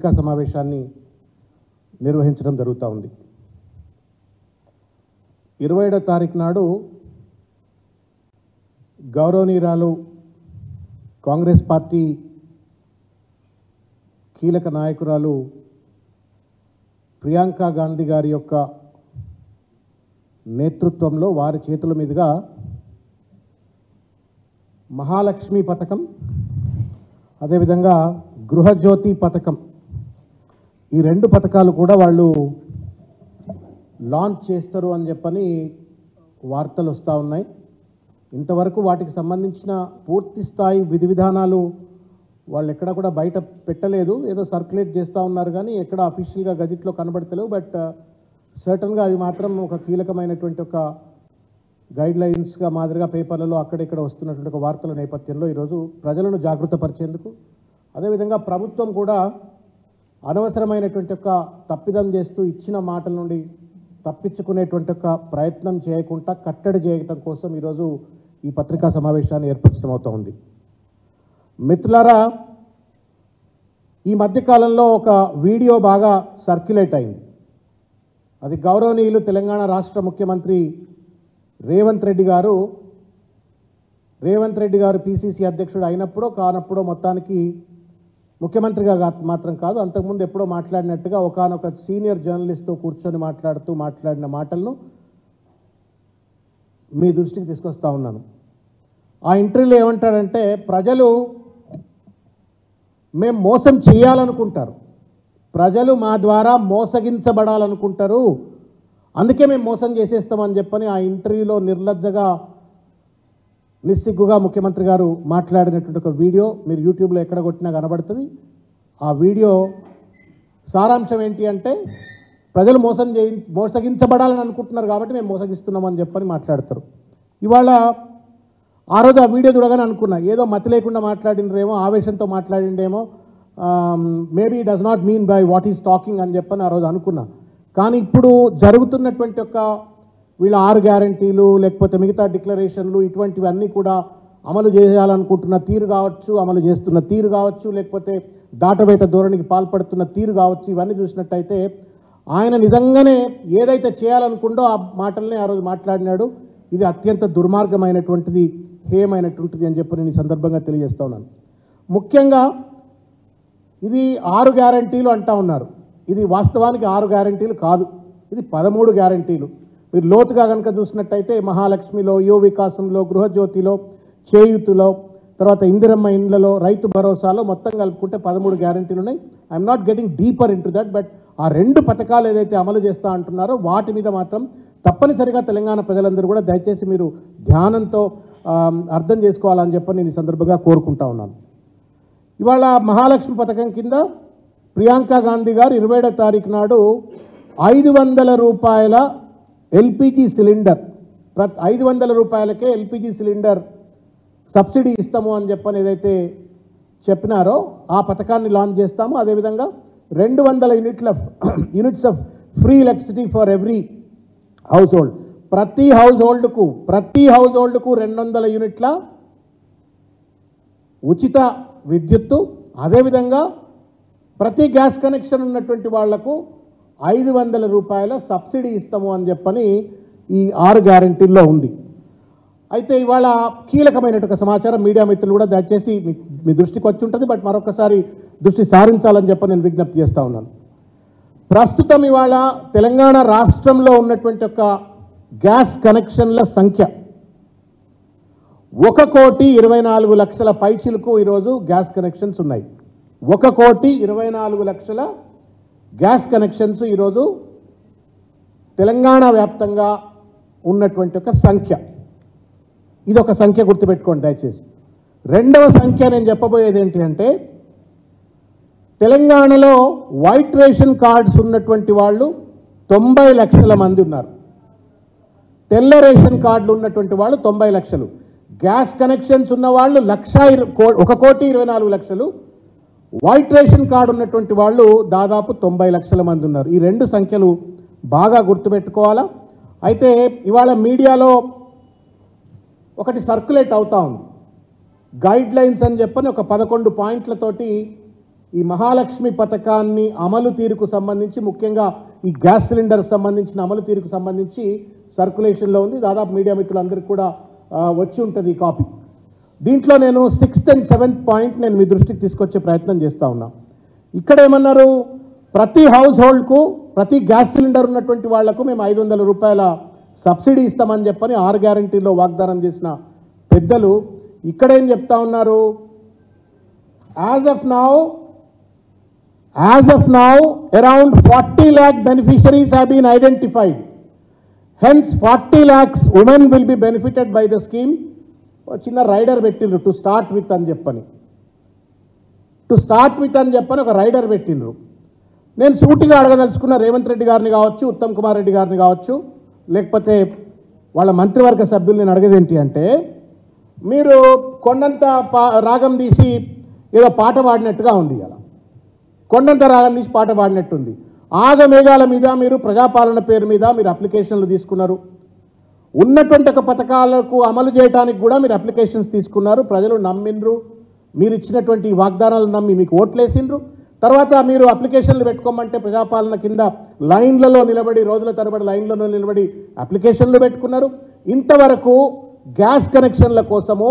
పత్రికా సమావేశాన్ని నిర్వహించడం జరుగుతూ ఉంది. 27వ తారీఖు నాడు గౌరవనీయురాలు కాంగ్రెస్ పార్టీ కీలక నాయకురాలు ప్రియాంక గాంధీ గారి యొక్క నేతృత్వంలో వారి చేతుల మీదుగా మహాలక్ష్మి పథకం, అదేవిధంగా గృహజ్యోతి పథకం, ఈ రెండు పథకాలు కూడా వాళ్ళు లాంచ్ చేస్తారు అని చెప్పని వార్తలు వస్తూ ఉన్నాయి. ఇంతవరకు వాటికి సంబంధించిన పూర్తి స్థాయి విధి విధానాలు వాళ్ళు ఎక్కడ కూడా బయట పెట్టలేదు. ఏదో సర్క్యులేట్ చేస్తూ ఉన్నారు కానీ ఎక్కడ అఫీషియల్గా గజెట్లో కనబడతలేవు. బట్ సర్టన్గా అవి మాత్రం ఒక కీలకమైనటువంటి ఒక గైడ్ లైన్స్గా మాదిరిగా పేపర్లలో అక్కడిక్కడ వస్తున్నటువంటి ఒక వార్తల నేపథ్యంలో ఈరోజు ప్రజలను జాగృతపరిచేందుకు, అదేవిధంగా ప్రభుత్వం కూడా అనవసరమైనటువంటి ఒక తప్పిదం చేస్తూ ఇచ్చిన మాటల నుండి తప్పించుకునేటువంటి ఒక ప్రయత్నం చేయకుండా కట్టడి చేయడం కోసం ఈరోజు ఈ పత్రికా సమావేశాన్ని ఏర్పరచడం అవుతూ ఉంది. మిత్రులారా, ఈ మధ్యకాలంలో ఒక వీడియో బాగా సర్క్యులేట్ అయింది. అది గౌరవనీయులు తెలంగాణ రాష్ట్ర ముఖ్యమంత్రి రేవంత్ రెడ్డి గారు పిసిసి అధ్యక్షుడు అయినప్పుడో కానప్పుడో మొత్తానికి ముఖ్యమంత్రిగా మాత్రం కాదు, అంతకుముందు ఎప్పుడో మాట్లాడినట్టుగా ఒకానొక సీనియర్ జర్నలిస్ట్తో కూర్చొని మాట్లాడిన మాటలను మీ దృష్టికి తీసుకొస్తా ఉన్నాను. ఆ ఇంటర్వ్యూలో ఏమంటాడంటే, ప్రజలు మేము మోసం చేయాలనుకుంటారు, ప్రజలు మా ద్వారా మోసగించబడాలనుకుంటారు, అందుకే మేము మోసం చేసేస్తామని చెప్పని ఆ ఇంటర్వ్యూలో నిర్లజ్జగా నిస్సిగ్గుగా ముఖ్యమంత్రి గారు మాట్లాడినటువంటి ఒక వీడియో మీరు యూట్యూబ్లో ఎక్కడ కొట్టినా కనబడుతుంది. ఆ వీడియో సారాంశం ఏంటి అంటే, ప్రజలు మోసగించబడాలని అనుకుంటున్నారు కాబట్టి మేము మోసగిస్తున్నామని చెప్పని మాట్లాడతారు. ఇవాళ ఆ రోజు ఆ వీడియో చూడగానే అనుకున్నా, ఏదో మతి లేకుండా మాట్లాడినరేమో, ఆవేశంతో మాట్లాడిండేమో, maybe does not mean by what is talking అని చెప్పని ఆ రోజు అనుకున్నా. కానీ ఇప్పుడు జరుగుతున్నటువంటి ఒక వీళ్ళ 6 గ్యారంటీలు లేకపోతే మిగతా డిక్లరేషన్లు ఇటువంటివన్నీ కూడా అమలు చేయాలనుకుంటున్న తీరు కావచ్చు, అమలు చేస్తున్న తీరు కావచ్చు, లేకపోతే దాటవేత ధోరణికి పాల్పడుతున్న తీరు కావచ్చు, ఇవన్నీ చూసినట్టయితే ఆయన నిజంగానే ఏదైతే చేయాలనుకుందో ఆ మాటలనే ఆ రోజు మాట్లాడినాడు. ఇది అత్యంత దుర్మార్గమైనటువంటిది, హేయమైనటువంటిది అని చెప్పి నేను ఈ సందర్భంగా తెలియజేస్తా ఉన్నాను. ముఖ్యంగా ఇది 6 గ్యారంటీలు అంటా ఉన్నారు. ఇది వాస్తవానికి 6 గ్యారంటీలు కాదు, ఇది 13 గ్యారంటీలు. మీరు లోతుగా కనుక చూసినట్టయితే మహాలక్ష్మిలో, యువ వికాసంలో, గృహజ్యోతిలో, చేయూతిలో, తర్వాత ఇందిరమ్మ ఇండ్లలో, రైతు భరోసాలో మొత్తం కలుపుకుంటే 13 గ్యారంటీలు ఉన్నాయి. I'm not getting deeper in to that. But ఆ 2 పథకాలు ఏదైతే అమలు చేస్తూ అంటున్నారో వాటి మీద మాత్రం తప్పనిసరిగా తెలంగాణ ప్రజలందరూ కూడా దయచేసి మీరు ధ్యానంతో అర్థం చేసుకోవాలని చెప్పి నేను ఈ సందర్భంగా కోరుకుంటా ఉన్నాను. ఇవాళ మహాలక్ష్మి పథకం కింద ప్రియాంక గాంధీ గారు 27వ తారీఖు నాడు 500 రూపాయల ఎల్పిజి సిలిండర్, 500 రూపాయలకే ఎల్పిజి సిలిండర్ సబ్సిడీ ఇస్తాము అని చెప్పని ఏదైతే చెప్పినారో ఆ పథకాన్ని లాంచ్ చేస్తాము. అదేవిధంగా 200 units of free electricity for every house hold, ప్రతి హౌస్ హోల్డ్కు 200 యూనిట్ల ఉచిత విద్యుత్తు, అదేవిధంగా ప్రతి గ్యాస్ కనెక్షన్ ఉన్నటువంటి వాళ్లకు 500 రూపాయల సబ్సిడీ ఇస్తాము అని చెప్పని ఈ 6 గ్యారంటీల్లో ఉంది. అయితే ఇవాళ కీలకమైనటువంటి సమాచారం మీడియా మిత్రులు కూడా దయచేసి మీ దృష్టికి వచ్చి ఉంటుంది, బట్ మరొకసారి దృష్టి సారించాలని చెప్పి నేను విజ్ఞప్తి చేస్తూ ఉన్నాను. ప్రస్తుతం ఇవాళ తెలంగాణ రాష్ట్రంలో ఉన్నటువంటి ఒక గ్యాస్ కనెక్షన్ల సంఖ్య 1,24,00,000 పైచిలకు ఈరోజు గ్యాస్ కనెక్షన్స్ ఉన్నాయి. 1,24,00,000 గ్యాస్ కనెక్షన్స్ ఈరోజు తెలంగాణ వ్యాప్తంగా ఉన్నటువంటి ఒక సంఖ్య. ఇది ఒక సంఖ్య గుర్తుపెట్టుకోండి దయచేసి. రెండవ సంఖ్య నేను చెప్పబోయేది ఏంటి అంటే, తెలంగాణలో వైట్ రేషన్ కార్డ్స్ ఉన్నటువంటి వాళ్ళు 90 లక్షల మంది ఉన్నారు. తెల్ల రేషన్ కార్డులు ఉన్నటువంటి వాళ్ళు 90 లక్షలు. గ్యాస్ కనెక్షన్స్ ఉన్న వాళ్ళు 1,24,00,000. వైట్ రేషన్ కార్డు ఉన్నటువంటి వాళ్ళు దాదాపు 90 లక్షల మంది ఉన్నారు. ఈ 2 సంఖ్యలు బాగా గుర్తుపెట్టుకోవాలా. అయితే ఇవాళ మీడియాలో ఒకటి సర్క్యులేట్ అవుతా ఉంది, గైడ్ లైన్స్ అని చెప్పని ఒక 11 పాయింట్లతోటి ఈ మహాలక్ష్మి పథకాన్ని అమలు తీరుకు సంబంధించి, ముఖ్యంగా ఈ గ్యాస్ సిలిండర్ సంబంధించిన అమలు తీరుకు సంబంధించి సర్క్యులేషన్లో ఉంది. దాదాపు మీడియా మిత్రులందరికీ కూడా వచ్చి ఉంటుంది ఈ కాపీ. దీంట్లో నేను 6th and 7th పాయింట్ నేను మీ దృష్టికి తీసుకొచ్చే ప్రయత్నం చేస్తూ ఉన్నా. ఇక్కడ ఏమన్నారు, ప్రతి హౌస్ హోల్డ్కు, ప్రతి గ్యాస్ సిలిండర్ ఉన్నటువంటి వాళ్లకు మేము 500 రూపాయల సబ్సిడీ ఇస్తామని చెప్పని 6 గ్యారంటీలో వాగ్దానం చేసిన పెద్దలు ఇక్కడేం చెప్తా ఉన్నారు, as of now around 40 lakh beneficiaries have been identified. Hence 40 lakhs women will be benefited by the scheme. చిన్న రైడర్ పెట్టిండ్రు టు స్టార్ట్ విత్ అని చెప్పని ఒక రైడర్ పెట్టిండ్రు. నేను సూటిగా అడగదలుచుకున్న రేవంత్ రెడ్డి గారిని కావచ్చు, ఉత్తమ్ కుమార్ రెడ్డి గారిని కావచ్చు, లేకపోతే వాళ్ళ మంత్రివర్గ సభ్యులు నేను అడిగేది ఏంటి అంటే, మీరు కొండంత రాగం తీసి ఏదో పాట పాడినట్టుగా ఉంది. అలా కొండంత రాగం తీసి పాట పాడినట్టుంది. ఆగమేఘాల మీద మీరు ప్రజాపాలన పేరు మీద మీరు అప్లికేషన్లు తీసుకున్నారు. ఉన్నటువంటి ఒక పథకాలకు అమలు చేయడానికి కూడా మీరు అప్లికేషన్స్ తీసుకున్నారు. ప్రజలు నమ్మిండ్రు, మీరు ఇచ్చినటువంటి వాగ్దానాలు నమ్మి మీకు ఓట్లేసిండ్రు. తర్వాత మీరు అప్లికేషన్లు పెట్టుకోమంటే ప్రజాపాలన కింద లైన్లలో నిలబడి, రోజుల తరబడి లైన్లలో నిలబడి అప్లికేషన్లు పెట్టుకున్నారు. ఇంతవరకు గ్యాస్ కనెక్షన్ల కోసము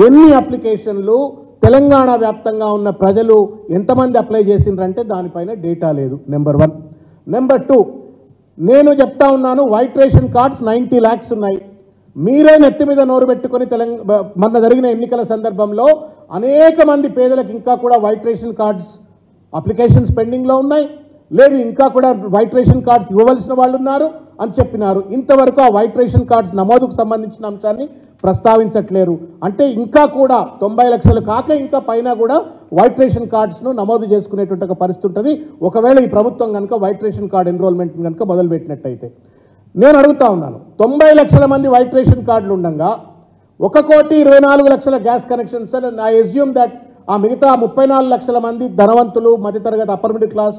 ఎన్ని అప్లికేషన్లు తెలంగాణ వ్యాప్తంగా ఉన్న ప్రజలు ఎంతమంది అప్లై చేసిండ్రంటే దానిపైన డేటా లేదు. నెంబర్ 1. నెంబర్ 2, నేను చెప్తా ఉన్నాను, వైట్ రేషన్ కార్డ్స్ 90 lakhs ఉన్నాయి. మీరే నెత్తి మీద నోరు పెట్టుకొని మొన్న జరిగిన ఎన్నికల సందర్భంలో అనేక మంది పేదలకు ఇంకా కూడా వైట్ రేషన్ కార్డ్స్ అప్లికేషన్స్ పెండింగ్లో ఉన్నాయి, లేదు ఇంకా కూడా వైట్ రేషన్ కార్డ్స్ ఇవ్వవలసిన వాళ్ళు ఉన్నారు అని చెప్పినారు. ఇంతవరకు ఆ వైట్ రేషన్ కార్డ్స్ నమోదుకు సంబంధించిన అంశాన్ని ప్రస్తావించట్లేరు. అంటే ఇంకా కూడా 90 లక్షలు కాక ఇంకా పైన కూడా వైట్ రేషన్ కార్డ్స్ను నమోదు చేసుకునేటువంటి ఒక పరిస్థితి ఉంటుంది ఒకవేళ ఈ ప్రభుత్వం కనుక వైట్ రేషన్ కార్డ్ ఎన్రోల్మెంట్ కనుక మొదలుపెట్టినట్టయితే. నేను అడుగుతా ఉన్నాను, 90 లక్షల మంది వైట్ రేషన్ కార్డులు ఉండగా 1,24,00,000 gas connections. I assume that ఆ మిగతా 34 లక్షల మంది ధనవంతులు, మధ్యతరగతి, అప్పర్ మిడిల్ క్లాస్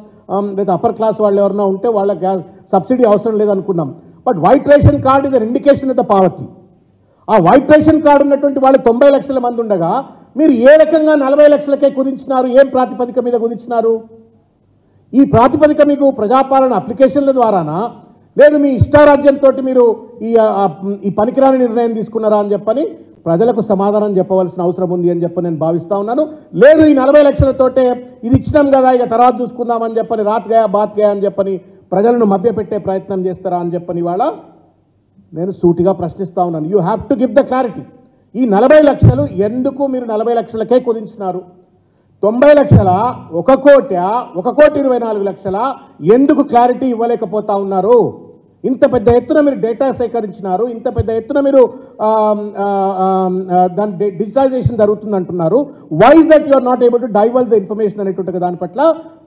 లేదా అప్పర్ క్లాస్ వాళ్ళు ఎవరైనా ఉంటే వాళ్ళ గ్యాస్ సబ్సిడీ అవసరం లేదనుకున్నాం. But white ration card is an indication of the poverty. ఆ వైట్ రేషన్ కార్డు ఉన్నటువంటి వాళ్ళు 90 లక్షల మంది ఉండగా మీరు ఏ రకంగా 40 లక్షలకే కుదించినారు? ఏం ప్రాతిపదిక మీద కుదించినారు? ఈ ప్రాతిపదిక మీకు ప్రజాపాలన అప్లికేషన్ల ద్వారానా, లేదు మీ ఇష్టారాజ్యంతో మీరు ఈ పనికిరాని నిర్ణయం తీసుకున్నారా అని చెప్పని ప్రజలకు సమాధానం చెప్పవలసిన అవసరం ఉంది అని చెప్పి నేను భావిస్తూ ఉన్నాను. లేదు ఈ 40 లక్షలతోటే ఇది ఇచ్చినాం కదా ఇక తర్వాత చూసుకుందామని చెప్పని రాత్ గయా బాత్ గయా అని చెప్పని ప్రజలను మభ్యపెట్టే ప్రయత్నం చేస్తారా అని చెప్పని వాళ్ళ నేను సూటిగా ప్రశ్నిస్తూ ఉన్నాను. You have to give the clarity. ఈ 40 లక్షలు ఎందుకు మీరు 40 లక్షలకే కుదించినారు? 90 లక్షల, 1,24,00,000 ఎందుకు క్లారిటీ ఇవ్వలేకపోతా ఉన్నారు? ఇంత పెద్ద ఎత్తున మీరు డేటా సేకరించినారు, ఇంత పెద్ద ఎత్తున మీరు దాని డిజిటలైజేషన్ జరుగుతుంది అంటున్నారు. Why is that you are not able to divulge the information అనేటువంటి దాని పట్ల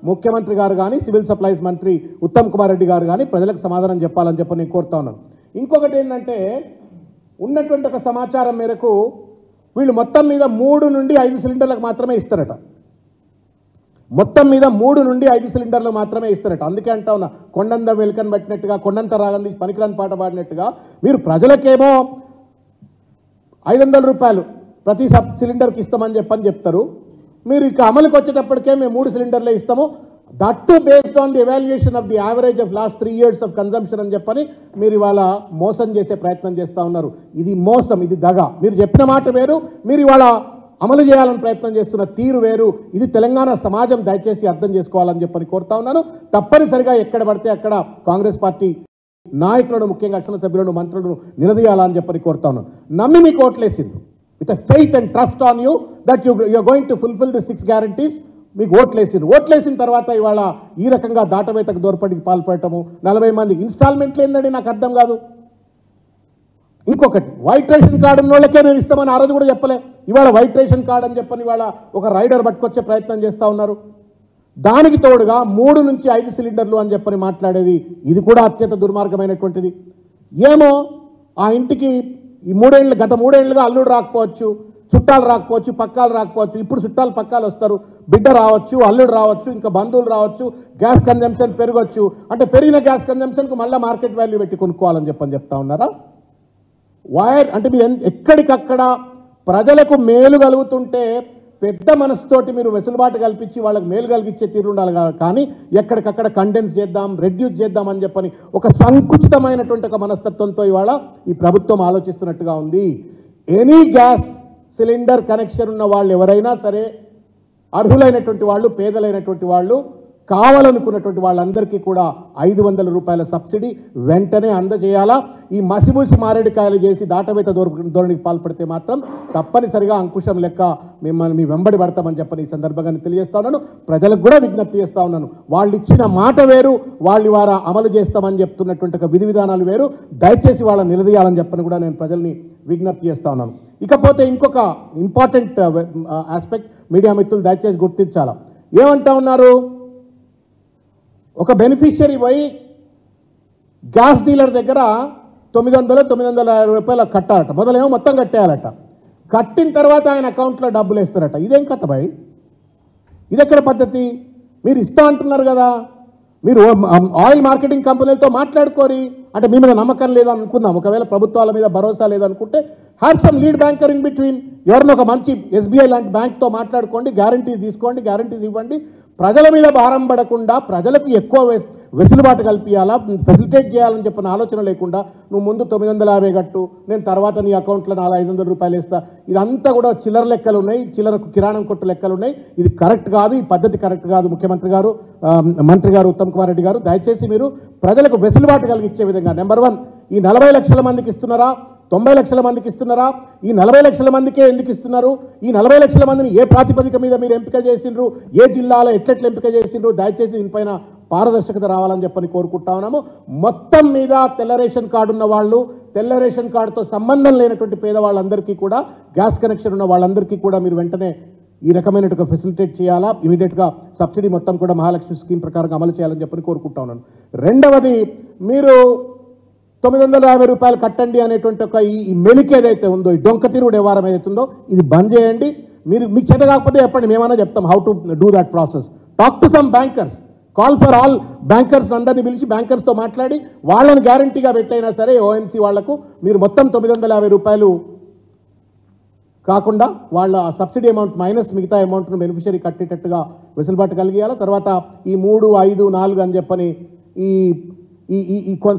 ముఖ్యమంత్రి గారు కానీ, సివిల్ సప్లైస్ మంత్రి ఉత్తమ్ కుమార్ రెడ్డి గారు కానీ ప్రజలకు సమాధానం చెప్పాలని చెప్పి నేను కోరుతా ఉన్నాను. ఇంకొకటి ఏంటంటే, ఉన్నటువంటి ఒక సమాచారం మేరకు వీళ్ళు మొత్తం మీద 3 నుండి 5 సిలిండర్లకు మాత్రమే ఇస్తారట. మొత్తం మీద 3 నుండి 5 సిలిండర్లు మాత్రమే ఇస్తారట. అందుకే అంటా ఉన్నా, కొండంత వెలుకని పట్టినట్టుగా, కొండంత రాగంది పనికిరాని పాట పాడినట్టుగా మీరు ప్రజలకేమో 500 రూపాయలు ప్రతి సిలిండర్కి ఇస్తామని చెప్తారు. మీరు ఇక అమలుకి వచ్చేటప్పటికే మేము 3 సిలిండర్లే ఇస్తాము, that to based on the evaluation of the average of last 3 years of consumption అని చెప్పని మీరు ఇవాళ మోసం చేసే ప్రయత్నం చేస్తూ ఉన్నారు. ఇది మోసం, ఇది దగ. మీరు చెప్పిన మాట వేరు, మీరు ఇవాళ అమలు చేయాలని ప్రయత్నం చేస్తున్న తీరు వేరు. ఇది తెలంగాణ సమాజం దయచేసి అర్థం చేసుకోవాలని చెప్పని కోరుతా ఉన్నాను. తప్పనిసరిగా ఎక్కడ పడితే అక్కడ కాంగ్రెస్ పార్టీ నాయకులను, ముఖ్యంగా శాసనసభ్యులను, మంత్రులను నిలదీయాలని చెప్పని కోరుతా ఉన్నాను. నమ్మి మీకు ఓట్లేసింది with faith and trust on you that you're going to fulfil the 6 guarantees. మీకు ఓట్లేసిన తర్వాత ఇవాళ ఈ రకంగా దాటవేతకు దోర్పడికి పాల్పడటము, 40 మంది ఇన్స్టాల్మెంట్లు ఏందండి నాకు అర్థం కాదు. ఇంకొకటి, వైట్ రేషన్ కార్డు ఉన్న వాళ్ళకే మేము ఇస్తామని ఆ రోజు కూడా చెప్పలే. ఇవాళ వైట్ రేషన్ కార్డు అని చెప్పని ఇవాళ ఒక రైడర్ పట్టుకొచ్చే ప్రయత్నం చేస్తూ ఉన్నారు. దానికి తోడుగా 3 నుంచి 5 సిలిండర్లు అని చెప్పని మాట్లాడేది, ఇది కూడా అత్యంత దుర్మార్గమైనటువంటిది. ఏమో ఆ ఇంటికి ఈ 3 ఏళ్ళు, గత 3 ఏళ్ళుగా అల్లుడు రాకపోవచ్చు, చుట్టాలు రాకపోవచ్చు, పక్కాలు రాకపోవచ్చు. ఇప్పుడు చుట్టాలు పక్కాలు వస్తారు, బిడ్డ రావచ్చు, అల్లుడు రావచ్చు, ఇంకా బంధువులు రావచ్చు, గ్యాస్ కన్జంప్షన్ పెరగవచ్చు. అంటే పెరిగిన గ్యాస్ కన్జంప్షన్కు మళ్ళీ మార్కెట్ వాల్యూ పెట్టి కొనుక్కోవాలని చెప్తా ఉన్నారా? వైర్ అంటే మీరు ఎక్కడికక్కడ ప్రజలకు మేలు కలుగుతుంటే పెద్ద మనసుతోటి మీరు వెసులుబాటు కల్పించి వాళ్ళకి మేలు కలిగించే తీరు ఉండాలి కానీ ఎక్కడికక్కడ కండెన్స్ చేద్దాం, రెడ్యూస్ చేద్దాం అని చెప్పని ఒక సంకుచితమైనటువంటి ఒక మనస్తత్వంతో ఇవాళ ఈ ప్రభుత్వం ఆలోచిస్తున్నట్టుగా ఉంది. ఎనీ గ్యాస్ సిలిండర్ కనెక్షన్ ఉన్న వాళ్ళు ఎవరైనా సరే, అర్హులైనటువంటి వాళ్ళు, పేదలైనటువంటి వాళ్ళు, కావాలనుకున్నటువంటి వాళ్ళందరికీ కూడా 500 రూపాయల సబ్సిడీ వెంటనే అందజేయాలా. ఈ మసిమూసి మారేడుకాయలు చేసి దాటవేత ధోరణికి పాల్పడితే మాత్రం తప్పనిసరిగా అంకుశం లెక్క మిమ్మల్ని మీ వెంబడి పడతామని చెప్పని ఈ సందర్భంగా తెలియజేస్తా ఉన్నాను. ప్రజలకు కూడా విజ్ఞప్తి చేస్తా ఉన్నాను. వాళ్ళు ఇచ్చిన మాట వేరు, వాళ్ళు వారు అమలు చేస్తామని చెప్తున్నటువంటి ఒక విధి విధానాలు వేరు. దయచేసి వాళ్ళని నిలదీయాలని చెప్పని కూడా నేను ప్రజల్ని విజ్ఞప్తి చేస్తా ఉన్నాను. ఇకపోతే ఇంకొక ఇంపార్టెంట్ ఆస్పెక్ట్ మీడియా మిత్రులు దయచేసి గుర్తించాలా. ఏమంటా ఉన్నారు, ఒక బెనిఫిషియరీ పోయి గ్యాస్ డీలర్ దగ్గర 900-950 రూపాయలు కట్టాలట. మొదలేమో మొత్తం కట్టేయాలట. కట్టిన తర్వాత ఆయన అకౌంట్లో డబ్బులు వేస్తారట. ఇదేం కథ భయ్? ఇదెక్కడ పద్ధతి? మీరు ఇస్తా అంటున్నారు కదా, మీరు ఆయిల్ మార్కెటింగ్ కంపెనీలతో మాట్లాడుకోరి. అంటే మీ మీద నమ్మకం లేదనుకుందాం, ఒకవేళ ప్రభుత్వాల మీద భరోసా లేదనుకుంటే have some lead banker in between. ఎవరినో ఒక మంచి SBI లాంటి బ్యాంక్తో మాట్లాడుకోండి, గ్యారంటీస్ తీసుకోండి, గ్యారంటీస్ ఇవ్వండి. ప్రజల మీద భారం పడకుండా ప్రజలకు ఎక్కువ వెసులుబాటు కల్పించాలా, ఫెసిలిటేట్ చేయాలని చెప్పిన ఆలోచన లేకుండా నువ్వు ముందు 950 కట్టు, నేను తర్వాత నీ అకౌంట్లో 500 రూపాయలు వేస్తా. ఇదంతా కూడా చిల్లర లెక్కలు ఉన్నాయి, చిల్లరకు కిరాణం కొట్టు లెక్కలు ఉన్నాయి. ఇది కరెక్ట్ కాదు, ఈ పద్ధతి కరెక్ట్ కాదు. ముఖ్యమంత్రి గారు, మంత్రి గారు ఉత్తమ్ కుమార్ రెడ్డి గారు, దయచేసి మీరు ప్రజలకు వెసులుబాటు కలిగించే విధంగా నెంబర్ 1 ఈ 40 లక్షల మందికి ఇస్తున్నారా, 90 లక్షల మందికి ఇస్తున్నారా, ఈ 40 లక్షల మందికే ఎందుకు ఇస్తున్నారు, ఈ 40 లక్షల మందిని ఏ ప్రాతిపదిక మీద మీరు ఎంపిక చేసిండ్రు, ఏ జిల్లాలో ఎట్లెట్లు ఎంపిక చేసిండ్రు, దయచేసి దీనిపైన పారదర్శకత రావాలని చెప్పని కోరుకుంటా ఉన్నాము. మొత్తం మీద తెల్ల రేషన్ కార్డు ఉన్న వాళ్ళు, తెల్ల రేషన్ కార్డుతో సంబంధం లేనటువంటి పేదవాళ్ళందరికీ కూడా, గ్యాస్ కనెక్షన్ ఉన్న వాళ్ళందరికీ కూడా మీరు వెంటనే ఈ రకమైనటువంటి ఫెసిలిటేట్ చేయాలా. ఇమీడియట్గా సబ్సిడీ మొత్తం కూడా మహాలక్ష్మి స్కీమ్ ప్రకారంగా అమలు చేయాలని చెప్పని కోరుకుంటా ఉన్నాను. రెండవది, మీరు 950 రూపాయలు కట్టండి అనేటువంటి ఒక ఈ మెలిక ఏదైతే ఉందో, ఈ డొంక తిరుగుడు వ్యవహారం ఏదైతే ఉందో, ఇది బంద్ చేయండి. మీరు మీకు చేత కాకపోతే చెప్పండి, మేమన్నా చెప్తాం how to do that process. Talk to some bankers, call for all bankers అందరినీ పిలిచి బ్యాంకర్స్తో మాట్లాడి వాళ్ళని గ్యారంటీగా పెట్టైనా సరే OMC వాళ్లకు మీరు మొత్తం 950 రూపాయలు కాకుండా వాళ్ళ సబ్సిడీ అమౌంట్ మైనస్ మిగతా అమౌంట్ను బెనిఫిషరీ కట్టేటట్టుగా వెసులుబాటు కలిగియాలి. తర్వాత ఈ 3, 5, 4 అని చెప్పని ఈ ఈ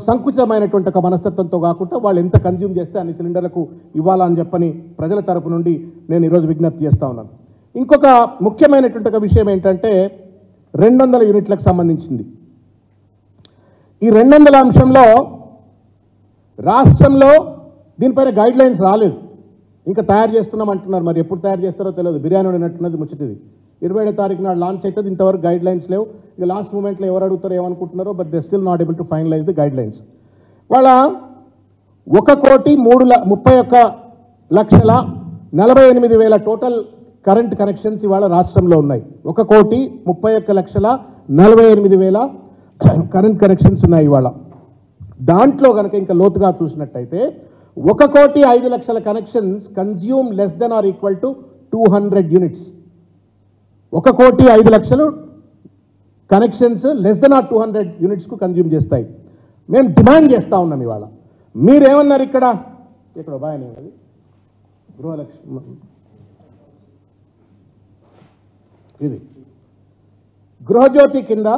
సంకుచితమైనటువంటి ఒక మనస్తత్వంతో కాకుండా వాళ్ళు ఎంత కన్జ్యూమ్ చేస్తే అన్ని సిలిండర్లకు ఇవ్వాలని చెప్పని ప్రజల తరపు నుండి నేను ఈరోజు విజ్ఞప్తి చేస్తూ ఉన్నాను. ఇంకొక ముఖ్యమైనటువంటి ఒక విషయం ఏంటంటే 200 యూనిట్లకు సంబంధించింది. ఈ 200 అంశంలో రాష్ట్రంలో దీనిపైన గైడ్ లైన్స్ రాలేదు, ఇంకా తయారు చేస్తున్నాం అంటున్నారు. మరి ఎప్పుడు తయారు చేస్తారో తెలియదు. బిర్యానీ ఉన్నట్టున్నది ముచ్చటిది. 27వ తారీఖు నాడు లాంచ్ అవుతుంది. ఇంతవరకు గైడ్ లైన్స్ లేవు. ఇక లాస్ట్ మూమెంట్లో ఎవరు అడుగుతారో ఏమనుకుంటున్నారో, but they still not able to finalise the guidelines. వాళ్ళ 1,31,48,000 టోటల్ కరెంట్ కనెక్షన్స్ ఇవాళ రాష్ట్రంలో ఉన్నాయి. 1,31,48,000 కరెంట్ కనెక్షన్స్ ఉన్నాయి ఇవాళ. దాంట్లో కనుక ఇంకా లోతుగా చూసినట్టయితే 1,05,00,000 connections consume less than or equal to 200 units. 1,05,00,000 connections less than or 200 యూనిట్స్కు కన్జ్యూమ్ చేస్తాయి. మేము డిమాండ్ చేస్తూ ఉన్నాం ఇవాళ. మీరేమన్నారు ఇక్కడ బాగానే అది గృహలక్ష్మి, ఇది గృహజ్యోతి కింద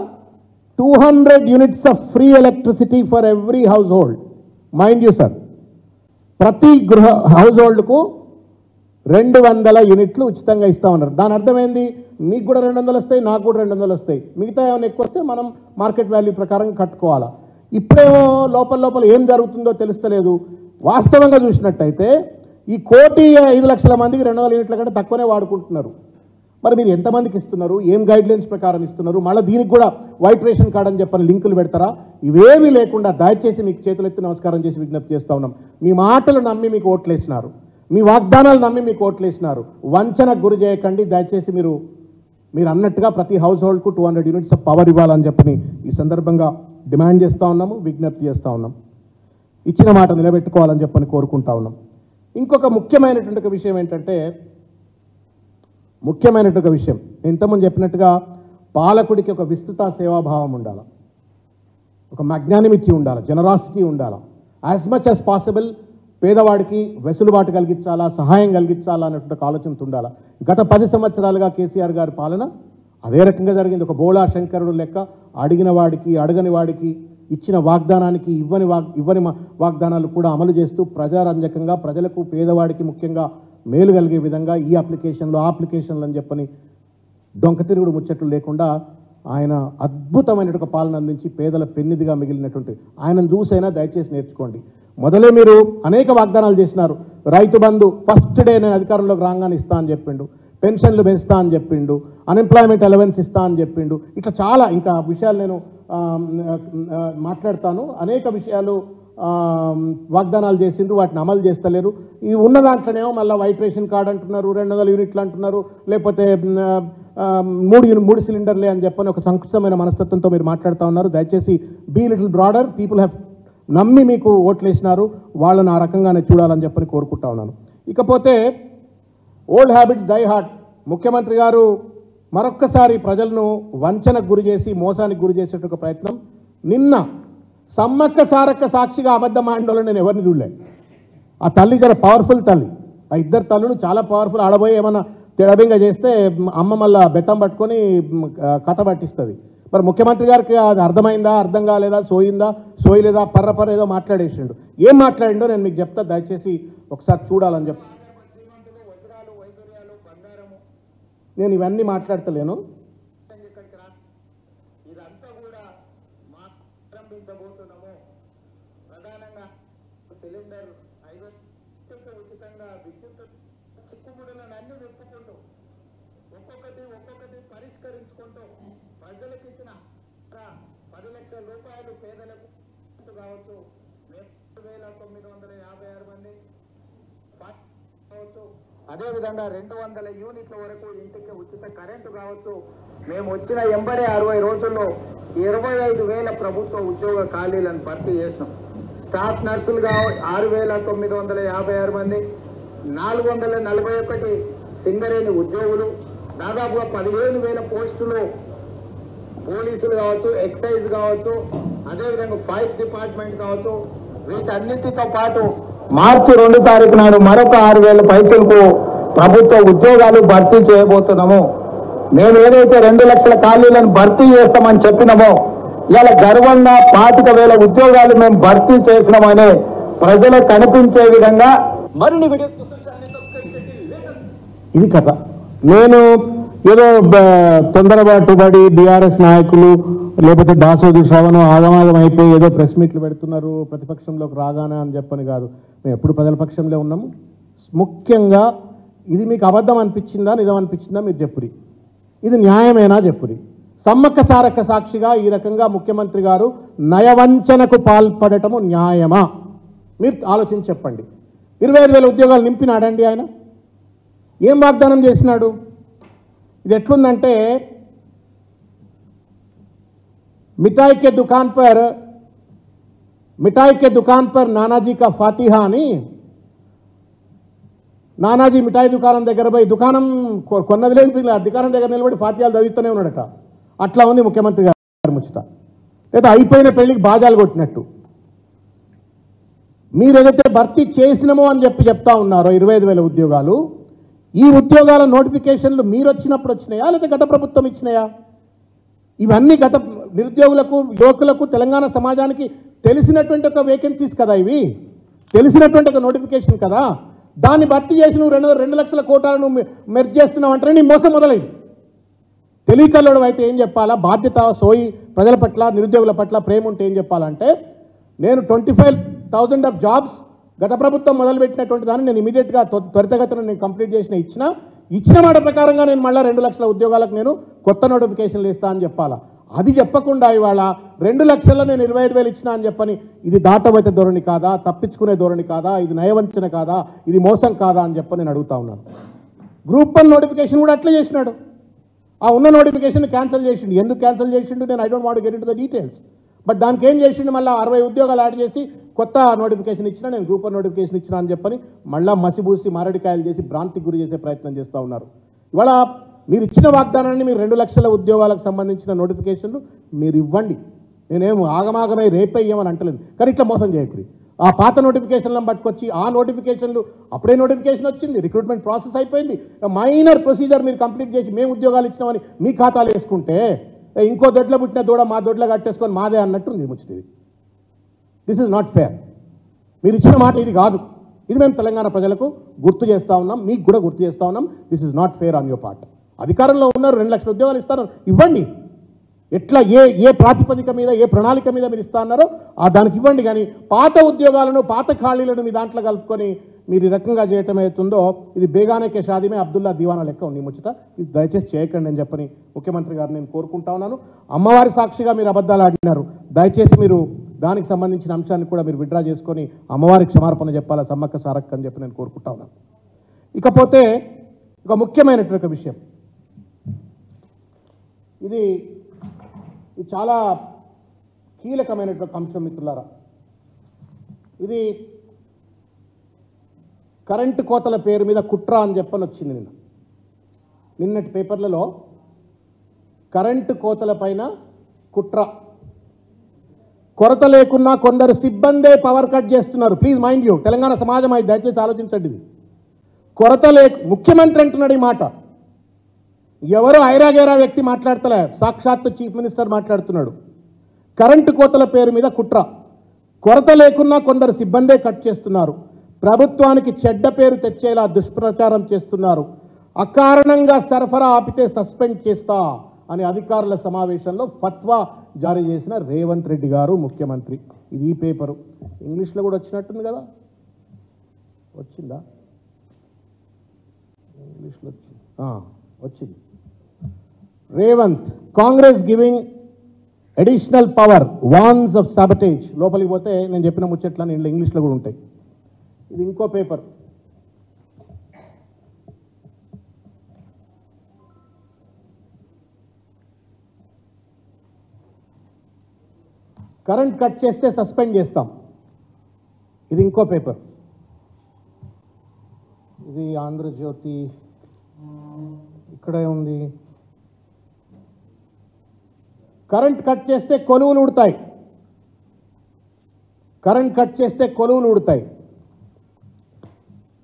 200 units of free electricity for every house hold. Mind you sir, ప్రతి హౌస్ హోల్డ్కు 200 యూనిట్లు ఉచితంగా ఇస్తా ఉన్నారు. దాని అర్థమైంది, మీకు కూడా 200 వస్తాయి, నాకు కూడా 200 వస్తాయి. మిగతా ఏమైనా ఎక్కువ వస్తే మనం మార్కెట్ వాల్యూ ప్రకారం కట్టుకోవాలా. ఇప్పుడేమో లోపల ఏం జరుగుతుందో తెలుస్తలేదు. వాస్తవంగా చూసినట్టయితే ఈ 1,05,00,000 మందికి 200 యూనిట్ల కంటే తక్కువనే వాడుకుంటున్నారు. మరి మీరు ఎంతమందికి ఇస్తున్నారు, ఏం గైడ్ లైన్స్ ప్రకారం ఇస్తున్నారు, మళ్ళీ దీనికి కూడా వైట్ రేషన్ కార్డ్ అని చెప్పని లింకులు పెడతారా? ఇవేమీ లేకుండా దయచేసి మీకు చేతులెత్తి నమస్కారం చేసి విజ్ఞప్తి చేస్తూ ఉన్నాం. మీ మాటలు నమ్మి మీకు ఓట్లేసినారు, మీ వాగ్దానాలు నమ్మి మీకు ఓట్లేసినారు. వంచనకు గురి చేయకండి దయచేసి. మీరు అన్నట్టుగా ప్రతి హౌస్ హోల్డ్కు 200 యూనిట్స్ ఆఫ్ పవర్ ఇవ్వాలని చెప్పని ఈ సందర్భంగా డిమాండ్ చేస్తూ ఉన్నాము, విజ్ఞప్తి చేస్తూ ఉన్నాం. ఇచ్చిన మాట నిలబెట్టుకోవాలని చెప్పని కోరుకుంటా ఉన్నాం. ఇంకొక ముఖ్యమైనటువంటి విషయం ఏంటంటే, ఇంతకుముందు చెప్పినట్టుగా పాలకుడికి ఒక విస్తృత సేవాభావం ఉండాలి, ఒక మ్యాగ్నానిమిటీ ఉండాలి, జనరాసిటీ ఉండాలి. యాజ్ మచ్ యాజ్ పాసిబుల్ పేదవాడికి వెసులుబాటు కలిగించాలా, సహాయం కలిగించాలా అన్నటువంటి ఆలోచనతో ఉండాలా. గత 10 సంవత్సరాలుగా కేసీఆర్ గారి పాలన అదే రకంగా జరిగింది. ఒక బోళా శంకరుడు లెక్క అడిగిన వాడికి అడగని వాడికి ఇచ్చిన వాగ్దానానికి ఇవ్వని వాగ్దానాలు కూడా అమలు చేస్తూ ప్రజారంజకంగా ప్రజలకు పేదవాడికి ముఖ్యంగా మేలు కలిగే విధంగా ఈ అప్లికేషన్లు అప్లికేషన్లు అని చెప్పని డొంకతిరుగుడు ముచ్చట్లు లేకుండా ఆయన అద్భుతమైన ఒక పాలన అందించి పేదల పెన్నిదిగా మిగిలినటువంటి ఆయనను చూసైనా దయచేసి నేర్చుకోండి. మొదలే మీరు అనేక వాగ్దానాలు చేసినారు. రైతు బంధు ఫస్ట్ డే నేను అధికారంలోకి రాగానే ఇస్తా అని చెప్పిండు, పెన్షన్లు పెంచుతా అని చెప్పిండు, అన్ఎంప్లాయ్మెంట్ అలవెన్స్ ఇస్తా అని చెప్పిండు. ఇట్లా చాలా ఇంకా విషయాలు నేను మాట్లాడతాను. అనేక విషయాలు వాగ్దానాలు చేసిండ్రు, వాటిని అమలు చేస్తలేరు. ఈ ఉన్న దాంట్లోనేమో మళ్ళీ వైట్ రేషన్ కార్డు అంటున్నారు, 200 యూనిట్లు అంటున్నారు, లేకపోతే 3 సిలిండర్లే అని చెప్పని ఒక సంకుచితమైన మనస్తత్వంతో మీరు మాట్లాడుతూ ఉన్నారు. దయచేసి be little broader. People have నమ్మి మీకు ఓట్లు వేసినారు, వాళ్ళని ఆ రకంగానే చూడాలని చెప్పని కోరుకుంటా ఉన్నాను. ఇకపోతే ఓల్డ్ హ్యాబిట్స్ డై హార్డ్. ముఖ్యమంత్రి గారు మరొక్కసారి ప్రజలను వంచనకు గురి చేసి మోసానికి గురి చేసేట ప్రయత్నం. నిన్న సమ్మక్క సారక్క సాక్షిగా అబద్ధం ఆడినోళ్ళని నేను ఎవరిని చూడలే. ఆ తల్లి చాలా పవర్ఫుల్ తల్లి. ఆ ఇద్దరు తల్లులు చాలా పవర్ఫుల్. ఆడబోయి ఏమన్నా తెడబింగ చేస్తే అమ్మ మళ్ళా బెత్తం పట్టుకొని కథ పట్టిస్తుంది. మరి ముఖ్యమంత్రి గారికి అది అర్థమైందా, అర్థం కాలేదా, సోయలేదా, పర్ర ఏదో మాట్లాడేసిండు. ఏం మాట్లాడిండో నేను మీకు చెప్తా, దయచేసి ఒకసారి చూడాలని చెప్పి. నేను ఇవన్నీ మాట్లాడతలేను. ఇదంతా కూడా ప్రారంభించబోతున్నాము. ప్రధానంగా సిలిండర్ 5 ఉచితంగా విద్యుత్ చిక్కుముడులను అన్ని వెతుక్కుంటూ ఒక్కొక్కటి పరిష్కరించుకుంటూ ప్రజలకు ఇచ్చిన 10 లక్షల రూపాయలు పేదలకు కావచ్చు, 7,956 మంది కావచ్చు, అదేవిధంగా 200 యూనిట్ల వరకు ఇంటికి ఉచిత కరెంటు కావచ్చు. మేము వచ్చిన 60 రోజుల్లో 25,000 ప్రభుత్వ ఉద్యోగ ఖాళీలను భర్తీ చేసాం. స్టాఫ్ నర్సులుగా 6,956 మంది, 441 సింగరేణి ఉద్యోగులు, దాదాపుగా 15,000 పోస్టులు పోలీసులు కావచ్చు, ఎక్సైజ్ కావచ్చు, అదేవిధంగా ఫైర్ డిపార్ట్మెంట్ కావచ్చు. వీటన్నిటితో పాటు మార్చి 2 తారీఖు నాడు మరొక 6,000 పైసలకు ప్రభుత్వ ఉద్యోగాలు భర్తీ చేయబోతున్నాము. మేము ఏదైతే 2 లక్షల ఖాళీలను భర్తీ చేస్తామని చెప్పినామో ఇలా గర్వంగా 25,000 ఉద్యోగాలు మేము భర్తీ చేసినామని ప్రజలకు కనిపించే విధంగా మరిన్ని వీడియోస్ ఇది కథ. నేను ఏదో తొందరపాటు పడి బీఆర్ఎస్ నాయకులు లేకపోతే దాసోజు శ్రవణం ఆగమాగం అయిపోయి ఏదో ప్రెస్ మీట్లు పెడుతున్నారు ప్రతిపక్షంలోకి రాగానే అని చెప్పని కాదు. మేము ఎప్పుడు ప్రజల పక్షంలో ఉన్నాము. ముఖ్యంగా ఇది మీకు అబద్ధం అనిపించిందా, నిజం అనిపించిందా మీరు చెప్పురి. ఇది న్యాయమేనా చెప్పురి. సమ్మక్క సారక్క సాక్షిగా ఈ రకంగా ముఖ్యమంత్రి గారు నయవంచనకు పాల్పడటము న్యాయమా? మీరు ఆలోచించి చెప్పండి. 25,000 ఉద్యోగాలు నింపినాడండి ఆయన? ఏం వాగ్దానం చేసినాడు? ఇది ఎట్లుందంటే मिठाई के दुकान पर नानाजी का फातिहा అని నానాజీ మిఠాయి దుకాణం దగ్గర పోయి దుకాణం కొన్నది లేదు, దుకాణం దగ్గర నిలబడి ఫాతిహాలు చదువుతూనే ఉన్నాడట. అట్లా ఉంది ముఖ్యమంత్రి గారి ముచ్చట. లేదా అయిపోయిన పెళ్లికి బాజాలు కొట్టినట్టు. మీరు ఏదైతే భర్తీ చేసినామో అని చెప్తా ఉన్నారో 25,000 ఉద్యోగాలు, ఈ ఉద్యోగాల నోటిఫికేషన్లు మీరు వచ్చినప్పుడు వచ్చినాయా లేదా గత ప్రభుత్వం ఇచ్చినాయా? ఇవన్నీ గత నిరుద్యోగులకు, యువకులకు, తెలంగాణ సమాజానికి తెలిసినటువంటి ఒక వేకెన్సీస్ కదా, ఇవి తెలిసినటువంటి ఒక నోటిఫికేషన్ కదా. దాన్ని భర్తీ చేసి నువ్వు 2 లక్షల కోటాలను మెర్జ్ చేస్తున్నావు అంటే నీ మోసం మొదలైంది. తెలియకల్లోడు అయితే ఏం చెప్పాలా? బాధ్యత, సోయి, ప్రజల పట్ల, నిరుద్యోగుల పట్ల ప్రేమ ఉంటే ఏం చెప్పాలంటే, నేను 25,000 ఆఫ్ జాబ్స్ గత ప్రభుత్వం మొదలుపెట్టినటువంటి దాన్ని నేను ఇమీడియట్గా త్వరితగతిన నేను కంప్లీట్ ఇచ్చిన మాట ప్రకారంగా నేను మళ్ళీ 2 లక్షల ఉద్యోగాలకు నేను కొత్త నోటిఫికేషన్లు ఇస్తా అని చెప్పాలా. అది చెప్పకుండా ఇవాళ 2 లక్షల్లో నేను 25,000 ఇచ్చినా అని చెప్పని ఇది దాటవైతే ధోరణి కాదా? తప్పించుకునే ధోరణి కాదా? ఇది నయవంచన కాదా? ఇది మోసం కాదా అని చెప్పని నేను అడుగుతా ఉన్నాను. గ్రూప్ 1 నోటిఫికేషన్ కూడా అట్లే చేసినాడు. ఆ ఉన్న నోటిఫికేషన్ క్యాన్సిల్ చేసిండు. ఎందుకు క్యాన్సిల్ చేసిండు నేను I don't want to get into the details. But దానికి ఏం చేసిండు, మళ్ళీ 60 ఉద్యోగాలు యాడ్ చేసి కొత్త నోటిఫికేషన్ ఇచ్చినా, నేను గ్రూప్ 1 నోటిఫికేషన్ ఇచ్చినా అని చెప్పని మళ్ళీ మసిబూసి మారడికాయలు చేసి భ్రాంతికి గురి చేసే ప్రయత్నం చేస్తూ ఉన్నారు. ఇవాళ మీరు ఇచ్చిన వాగ్దానాన్ని మీరు 2 లక్షల ఉద్యోగాలకు సంబంధించిన నోటిఫికేషన్లు మీరు ఇవ్వండి. నేనేం ఆగమాగమై రేపే ఇవ్వమని అంటలేదు, కానీ ఇట్లా మోసం చేయకూడదు. ఆ పాత నోటిఫికేషన్లను పట్టుకొచ్చి ఆ నోటిఫికేషన్లు అప్పుడే నోటిఫికేషన్ వచ్చింది, రిక్రూట్మెంట్ ప్రాసెస్ అయిపోయింది, మైనర్ ప్రొసీజర్ మీరు కంప్లీట్ చేసి మేము ఉద్యోగాలు ఇచ్చినామని మీ ఖాతాలు వేసుకుంటే ఇంకో దొడ్లో పుట్టిన దూడ మా దొడ్లో కట్టేసుకొని మాదే అన్నట్టుంది ముచ్చటిది. This is not fair. మీరు ఇచ్చిన మాట ఇది కాదు. ఇది మేము తెలంగాణ ప్రజలకు గుర్తు చేస్తూ ఉన్నాం, మీకు కూడా గుర్తు చేస్తూ ఉన్నాం. This is not fair on your part. అధికారంలో ఉన్నారు, 2 లక్షల ఉద్యోగాలు ఇస్తారు, ఇవ్వండి. ఎట్లా ఏ ప్రాతిపదిక మీద ఏ ప్రణాళిక మీద మీరు ఇస్తా అన్నారో దానికి ఇవ్వండి. కానీ పాత ఉద్యోగాలను పాత ఖాళీలను మీ దాంట్లో కలుపుకొని మీరు ఈ రకంగా చేయటం అవుతుందో ఇది బేగానేకే షాదీమే అబ్దుల్లా దివానా లెక్క ఉంది ముచ్చట. ఇది దయచేసి చేయకండి అని చెప్పని ముఖ్యమంత్రి గారు నేను కోరుకుంటా ఉన్నాను. అమ్మవారి సాక్షిగా మీరు అబద్ధాలు ఆడినారు, దయచేసి మీరు దానికి సంబంధించిన అంశాన్ని కూడా మీరు విత్డ్రా చేసుకొని అమ్మవారికి క్షమార్పణ చెప్పాలా సమ్మక్క సారక్క అని చెప్పి నేను కోరుకుంటా ఉన్నాను. ఇకపోతే ఒక ముఖ్యమైనటువంటి విషయం, ఇది చాలా కీలకమైనటువంటి అంశం మిత్రులారా. ఇది కరెంటు కోతల పేరు మీద కుట్ర అని చెప్పని వచ్చింది నిన్నటి పేపర్లలో. కరెంటు కోతల పైన కుట్ర, కొరత లేకున్నా కొందరు సిబ్బందే పవర్ కట్ చేస్తున్నారు. ప్లీజ్ మైండ్ యూ, తెలంగాణ సమాజం అది దయచేసి ఆలోచించండి. ఇది కొరత ముఖ్యమంత్రి అంటున్నాడు ఈ మాట, ఎవరో ఐరాగేరా వ్యక్తి మాట్లాడతలే, సాక్షాత్తు చీఫ్ మినిస్టర్ మాట్లాడుతున్నాడు. కరెంటు కోతల పేరు మీద కుట్ర, కొరత లేకున్నా కొందరు సిబ్బందే కట్ చేస్తున్నారు, ప్రభుత్వానికి చెడ్డ పేరు తెచ్చేలా దుష్ప్రచారం చేస్తున్నారు, అకారణంగా సరఫరా ఆపితే సస్పెండ్ చేస్తా అని అధికారుల సమావేశంలో ఫత్వా జారీ చేసిన రేవంత్ రెడ్డి గారు ముఖ్యమంత్రి. ఇది ఈ పేపరు ఇంగ్లీష్లో కూడా వచ్చినట్టుంది కదా, వచ్చిందా? ఇంగ్లీష్లో వచ్చింది. Revanth, Congress giving additional power once of sabotage. లోపలికి పోతే నేను చెప్పిన ముచ్చట్లని ఇంట్లో ఇంగ్లీష్లో కూడా ఉంటాయి. ఇది ఇంకో పేపర్, కరెంట్ కట్ చేస్తే సస్పెండ్ చేస్తాం. ఇది ఇంకో పేపర్, ఇది ఆంధ్రజ్యోతి, ఇక్కడే ఉంది. కరెంట్ కట్ చేస్తే కొలువులు ఉడతాయి, కరెంట్ కట్ చేస్తే కొలువులు ఉడతాయి.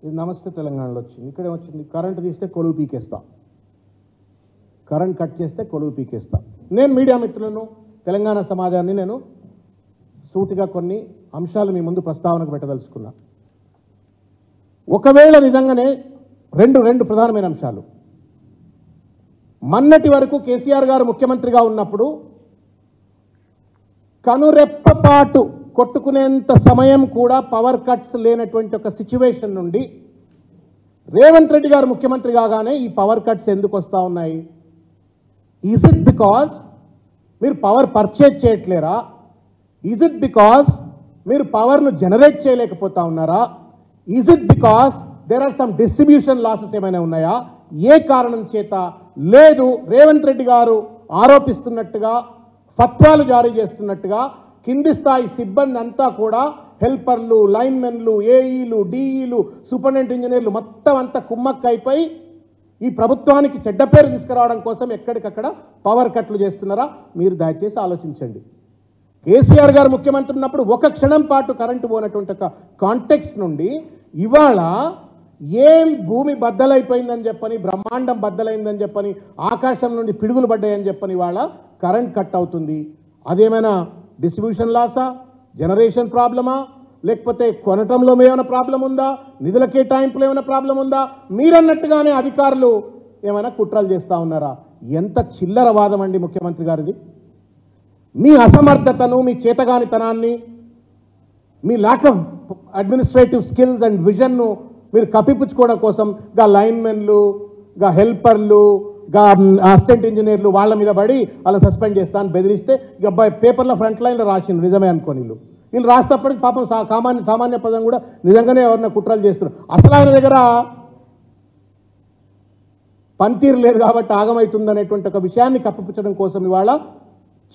ఇది నమస్తే తెలంగాణలో వచ్చింది, ఇక్కడే వచ్చింది. కరెంట్ తీస్తే కొలువు పీకేస్తా, కరెంట్ కట్ చేస్తే కొలువు పీకేస్తా. నేను మీడియా మిత్రులను, తెలంగాణ సమాజాన్ని నేను సూటిగా కొన్ని అంశాలు మీ ముందు ప్రస్తావనకు పెట్టదలుచుకున్నా. ఒకవేళ నిజంగానే రెండు ప్రధానమైన అంశాలు, మొన్నటి వరకు కేసీఆర్ గారు ముఖ్యమంత్రిగా ఉన్నప్పుడు కనురెప్పపాటు కొట్టుకునేంత సమయం కూడా పవర్ కట్స్ లేనటువంటి ఒక సిచ్యువేషన్ నుండి రేవంత్ రెడ్డి గారు ముఖ్యమంత్రి కాగానే ఈ పవర్ కట్స్ ఎందుకు వస్తూ ఉన్నాయి? ఈజ్ ఇట్ బికాజ్ మీరు పవర్ పర్చేజ్ చేయట్లేరా? ఈజ్ ఇట్ బికాజ్ మీరు పవర్ను జనరేట్ చేయలేకపోతా ఉన్నారా? Is it because there are some distribution losses ఏమైనా ఉన్నాయా? ఏ కారణం చేత లేదు? రేవంత్ రెడ్డి గారు ఆరోపిస్తున్నట్టుగా, ఫత్వాలు జారీ చేస్తున్నట్టుగా కింది స్థాయి సిబ్బంది అంతా కూడా హెల్పర్లు, లైన్మెన్లు, ఏఈలు, డిఈలు, సూపరింటెండెంట్ ఇంజనీర్లు మొత్తం అంతా కుమ్మక్కైపోయి ఈ ప్రభుత్వానికి చెడ్డ పేరు తీసుకురావడం కోసం ఎక్కడికక్కడ పవర్ కట్లు చేస్తున్నారా? మీరు దయచేసి ఆలోచించండి. కేసీఆర్ గారు ముఖ్యమంత్రి ఉన్నప్పుడు ఒక క్షణం పాటు కరెంటు పోనటువంటి ఒక కాంటెక్స్ట్ నుండి ఇవాళ ఏం భూమి బద్దలైపోయిందని చెప్పని, బ్రహ్మాండం బద్దలైందని చెప్పని, ఆకాశం నుండి పిడుగులు పడ్డాయని చెప్పని ఇవాళ కరెంట్ కట్ అవుతుంది. అదేమైనా డిస్ట్రిబ్యూషన్ లాసా, జనరేషన్ ప్రాబ్లమా, లేకపోతే కొనటంలో ఏమైనా ప్రాబ్లం ఉందా, నిధుల కేటాయింపులో ఏమైనా ప్రాబ్లం ఉందా? మీరన్నట్టుగానే అధికారులు ఏమైనా కుట్రలు చేస్తూ ఉన్నారా? ఎంత చిల్లర వాదం అండి ముఖ్యమంత్రి గారిది. మీ అసమర్థతను, మీ చేతగానితనాన్ని, మీ lack of administrative skills and విజన్ను మీరు కప్పిపుచ్చుకోవడం కోసం గా లైన్మెన్లు, గా హెల్పర్లు, గా అసిస్టెంట్ ఇంజనీర్లు వాళ్ళ మీద పడి వాళ్ళ సస్పెండ్ చేస్తాను బెదిరిస్తే ఇక పేపర్లో ఫ్రంట్ లైన్లో రాసింది నిజమే అనుకోని వీళ్ళు రాసేటప్పటికి పాపం సామాన్య పదం కూడా నిజంగానే ఎవరన్నా కుట్రలు చేస్తున్నారు. అసలు ఆయన దగ్గర పనితీరు లేదు కాబట్టి ఆగమవుతుంది అనేటువంటి ఒక విషయాన్ని కప్పిపుచ్చడం కోసం ఇవాళ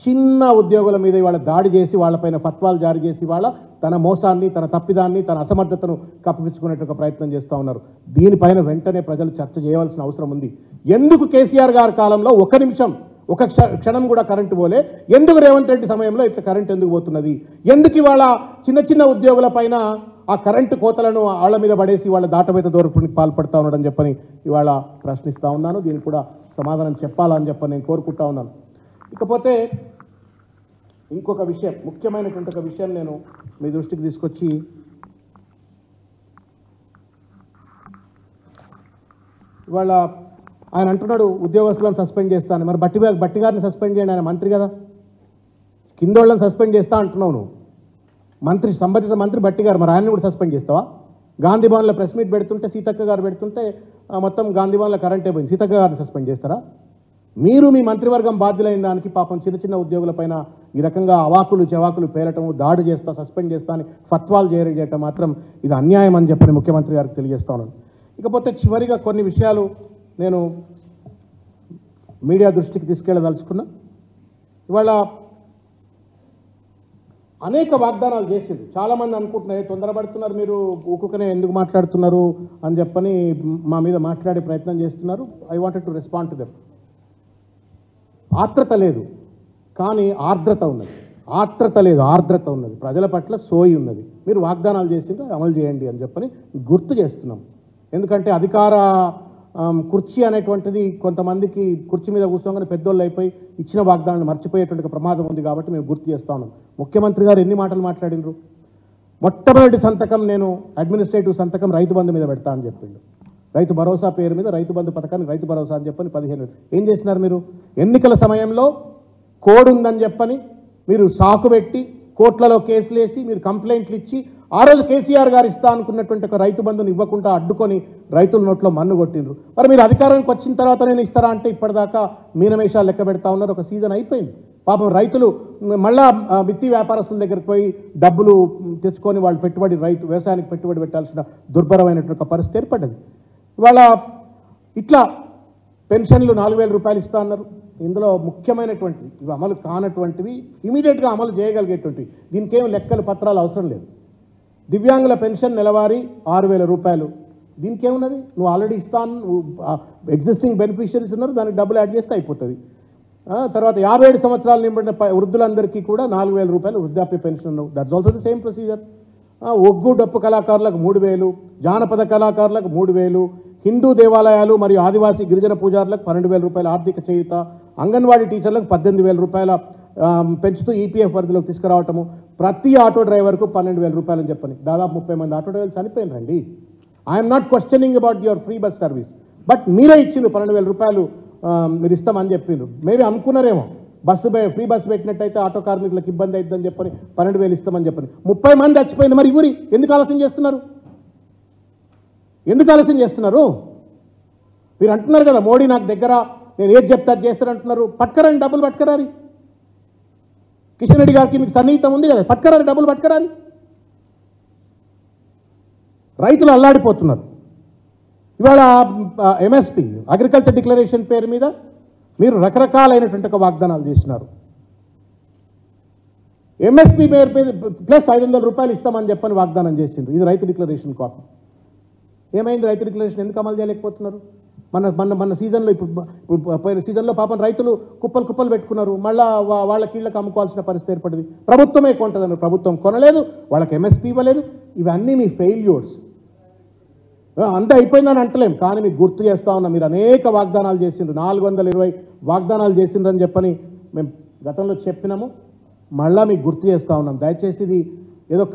చిన్న ఉద్యోగుల మీద ఇవాళ దాడి చేసి వాళ్ళపైన ఫత్వాలు జారీ చేసి ఇవాళ తన మోసాన్ని, తన తప్పిదాన్ని, తన అసమర్థతను కప్పిపుచ్చుకునేటువంటి ప్రయత్నం చేస్తూ ఉన్నారు. దీనిపైన వెంటనే ప్రజలు చర్చ చేయవలసిన అవసరం ఉంది. ఎందుకు కేసీఆర్ గారి కాలంలో ఒక నిమిషం ఒక క్షణం కూడా కరెంటు పోలే. ఎందుకు రేవంత్ రెడ్డి సమయంలో ఇట్లా కరెంట్ ఎందుకు పోతున్నది? ఎందుకు ఇవాళ చిన్న చిన్న ఉద్యోగుల పైన ఆ కరెంటు కోతలను ఆళ్ల మీద పడేసి వాళ్ళ దాటవేత దూరపునికి పాల్పడతా ఉన్నాడని చెప్పని ఇవాళ ప్రశ్నిస్తూ ఉన్నాను. దీనికి కూడా సమాధానం చెప్పాలని చెప్పని నేను కోరుకుంటా ఉన్నాను. ఇకపోతే ఇంకొక విషయం, ముఖ్యమైనటువంటి ఒక విషయం నేను మీ దృష్టికి తీసుకొచ్చి, ఇవాళ ఆయన అంటున్నాడు ఉద్యోగస్తులను సస్పెండ్ చేస్తాను. మరి బట్టి గారిని సస్పెండ్ చేయండి, ఆయన మంత్రి కదా. కిందోళ్ళని సస్పెండ్ చేస్తా అంటున్నావు నువ్వు, మంత్రి సంబంధిత మంత్రి బట్టి గారు, మరి ఆయన్ని కూడా సస్పెండ్ చేస్తావా? గాంధీ భవన్లో ప్రెస్ మీట్ పెడుతుంటే సీతక్క గారు పెడుతుంటే మొత్తం గాంధీ భవన్లో కరెంట్ అయిపోయింది, సీతక్క గారిని సస్పెండ్ చేస్తారా? మీరు మీ మంత్రివర్గం బాధ్యులైన దానికి పాపం చిన్న చిన్న ఉద్యోగులపైన ఈ రకంగా అవాకులు చెవాకులు పేలటము, దాడి చేస్తా, సస్పెండ్ చేస్తా అని ఫత్వాలు చేయడం మాత్రం ఇది అన్యాయం అని చెప్పని ముఖ్యమంత్రి గారికి తెలియజేస్తా ఉన్నాను. ఇకపోతే చివరిగా కొన్ని విషయాలు నేను మీడియా దృష్టికి తీసుకెళ్ళదలుచుకున్నా. ఇవాళ అనేక వాగ్దానాలు చేసింది. చాలామంది అనుకుంటున్నారు తొందరపడుతున్నారు, మీరు ఊకుకనే ఎందుకు మాట్లాడుతున్నారు అని చెప్పని మా మీద మాట్లాడే ప్రయత్నం చేస్తున్నారు. I wanted to respond to them. ఆత్రత లేదు కానీ ఆర్ద్రత ఉన్నది. ఆత్రత లేదు, ఆర్ద్రత ఉన్నది. ప్రజల పట్ల సోయి ఉన్నది. మీరు వాగ్దానాలు చేసిందో అమలు చేయండి అని చెప్పని గుర్తు చేస్తున్నాం. ఎందుకంటే అధికార కుర్చీ అనేటువంటిది కొంతమందికి కుర్చీ మీద కూర్చోగానే పెద్దోళ్ళు అయిపోయి ఇచ్చిన వాగ్దానాన్ని మర్చిపోయేటువంటి ప్రమాదం ఉంది. కాబట్టి మేము గుర్తు చేస్తా ఉన్నాం. ముఖ్యమంత్రి గారు ఎన్ని మాటలు మాట్లాడినరు? మొట్టమొదటి సంతకం నేను అడ్మినిస్ట్రేటివ్ సంతకం రైతు బంధు మీద పెడతా అని చెప్పిండు. రైతు భరోసా పేరు మీద రైతు బంధు పథకానికి రైతు భరోసా అని చెప్పని 15 ఏం చేసినారు మీరు? ఎన్నికల సమయంలో కోడ్ ఉందని చెప్పని మీరు సాకు పెట్టి కోర్టులలో కేసులు వేసి మీరు కంప్లైంట్లు ఇచ్చి ఆ రోజు కేసీఆర్ గారు ఇస్తా అనుకున్నటువంటి ఒక రైతు బంధుని ఇవ్వకుండా అడ్డుకొని రైతుల నోట్లో మన్ను కొట్టిండ్రు. మరి మీరు అధికారానికి వచ్చిన తర్వాత నేను ఇస్తారా అంటే ఇప్పటిదాకా మీనమేషాలు లెక్క పెడతా ఉన్నారు. ఒక సీజన్ అయిపోయింది. పాపం రైతులు మళ్ళా విత్తి వ్యాపారస్తుల దగ్గరికి పోయి డబ్బులు తెచ్చుకొని వాళ్ళు పెట్టుబడి వ్యవసాయానికి పెట్టుబడి పెట్టాల్సిన దుర్భరమైనటువంటి ఒక పరిస్థితి ఏర్పడ్డది. ఇవాళ ఇట్లా పెన్షన్లు 4,000 రూపాయలు ఇస్తా అన్నారు. ఇందులో ముఖ్యమైనటువంటివి ఇవి అమలు కానటువంటివి, ఇమీడియట్గా అమలు చేయగలిగేటువంటివి. దీనికేం లెక్కలు పత్రాలు అవసరం లేదు. దివ్యాంగుల పెన్షన్ నెలవారీ 6,000 రూపాయలు. దీనికేమున్నది? నువ్వు ఆల్రెడీ ఇస్తాను, ఎగ్జిస్టింగ్ బెనిఫిషియరీస్ ఉన్నారు, దానికి డబ్బులు యాడ్ చేస్తే అయిపోతుంది. తర్వాత 57 సంవత్సరాలు నిండిన వృద్ధులందరికీ కూడా 4,000 రూపాయలు వృద్ధాప్య pension. That's also the same procedure. ఒగ్గు డప్పు కళాకారులకు 3,000, జానపద కళాకారులకు 3,000, హిందూ దేవాలయాలు మరియు ఆదివాసీ గిరిజన పూజారులకు 12,000 రూపాయల ఆర్థిక చేయూత, అంగన్వాడీ టీచర్లకు 18,000 రూపాయల పెంచుతూ ఈపీఎఫ్ పరిధిలోకి తీసుకురావటము, ప్రతి ఆటో డ్రైవర్కు 12,000 రూపాయలు అని చెప్పని దాదాపు 30 మంది ఆటో డ్రైవర్లు చనిపోయినారండి. I'm not questioning about your free bus service, but మీరే ఇచ్చిండ్రు 12,000 రూపాయలు మీరు ఇస్తామని చెప్పిండ్రు. మేబీ అనుకున్నారేమో ఫ్రీ బస్సు పెట్టినట్టయితే ఆటో కార్మికులకు ఇబ్బంది అవుతుందని చెప్పని 12,000 ఇస్తామని చెప్పని 30 మంది చచ్చిపోయింది. మరి ఊరి ఎందుకు ఆలస్యం చేస్తున్నారు? ఎందుకు ఆలస్యం చేస్తున్నారు? మీరు అంటున్నారు కదా మోడీ నాకు దగ్గర, నేను ఏది చెప్తే అది చేస్తారంటున్నారు. పట్టుకరాని డబ్బులు పట్టుకరారి. కిషన్ రెడ్డి గారికి మీకు సన్నిహితం ఉంది కదా, పట్టుకరారి డబ్బులు పట్టుకరారి. రైతులు అల్లాడిపోతున్నారు. ఇవాళ ఎంఎస్పి అగ్రికల్చర్ డిక్లరేషన్ పేరు మీద మీరు రకరకాలైనటువంటి ఒక వాగ్దానాలు చేసినారు. ఎంఎస్పి పేరు ప్లస్ 500 రూపాయలు ఇస్తామని చెప్పని వాగ్దానం చేసిండ్రు. ఇది రైతు డిక్లరేషన్ కాపీ. ఏమైంది? రైతు డిక్లరేషన్ ఎందుకు అమలు చేయలేకపోతున్నారు? మన సీజన్లో ఇప్పుడు పోయిన సీజన్లో పాపం రైతులు కుప్పలు పెట్టుకున్నారు. మళ్ళీ వాళ్ళ కీళ్ళకి అమ్ముకోవాల్సిన పరిస్థితి ఏర్పడింది. ప్రభుత్వమే కొంటదన్నారు, ప్రభుత్వం కొనలేదు, వాళ్ళకి ఎంఎస్పీ ఇవ్వలేదు. ఇవన్నీ మీ ఫెయిల్యూర్స్. అంతా అయిపోయిందని అంటలేం, కానీ మీకు గుర్తు చేస్తా ఉన్నా. మీరు అనేక వాగ్దానాలు చేసిండ్రు, 420 వాగ్దానాలు చేసిండ్రని చెప్పని మేము గతంలో చెప్పినాము. మళ్ళీ మీకు గుర్తు చేస్తూ ఉన్నాం. దయచేసి ఇది ఏదో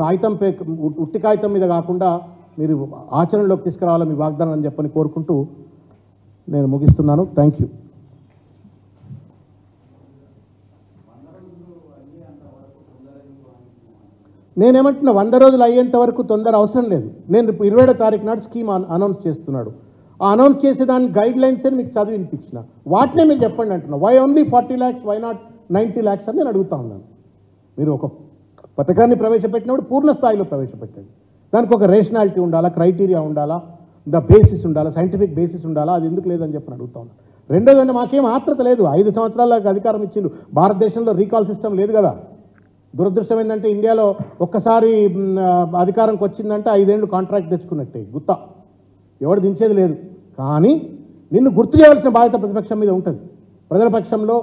ఉట్టి కాగితం మీద కాకుండా మీరు ఆచరణలోకి తీసుకురావాలని మీ వాగ్దానం అని చెప్పని కోరుకుంటూ నేను ముగిస్తున్నాను. Thank you. నేనేమంటున్నా 100 రోజులు అయ్యేంత వరకు తొందర అవసరం లేదు. నేను 27వ తారీఖు నాడు స్కీమ్ అనౌన్స్ చేస్తున్నాడు. ఆ అనౌన్స్ చేసే దాని గైడ్ లైన్స్ అని మీకు చదివి వినిపించిన వాటినే మీరు చెప్పండి అంటున్నా. Why only 40 lakhs, why not 90 lakhs అని నేను అడుగుతా ఉన్నాను. మీరు ఒక పథకాన్ని ప్రవేశపెట్టినప్పుడు పూర్ణ స్థాయిలో ప్రవేశపెట్టండి. దానికి ఒక రేషనాలిటీ ఉండాలా, క్రైటీరియా ఉండాలా, బేసిస్ ఉండాలా, సైంటిఫిక్ బేసిస్ ఉండాలా. అది ఎందుకు లేదని చెప్పని అడుగుతా ఉన్నాను. రెండోదంటే మాకేం ఆత్రత లేదు. 5 సంవత్సరాలకు అధికారం ఇచ్చిండు. భారతదేశంలో రీకాల్ సిస్టమ్ లేదు కదా. దురదృష్టం ఏంటంటే ఇండియాలో ఒక్కసారి అధికారంకి వచ్చిందంటే 5 ఏళ్ళు కాంట్రాక్ట్ తెచ్చుకున్నట్టే గుత్తా, ఎవడు దించేది లేదు. కానీ నిన్ను గుర్తు చేయవలసిన బాధ్యత ప్రతిపక్షం మీద ఉంటుంది. ప్రజల పక్షంలో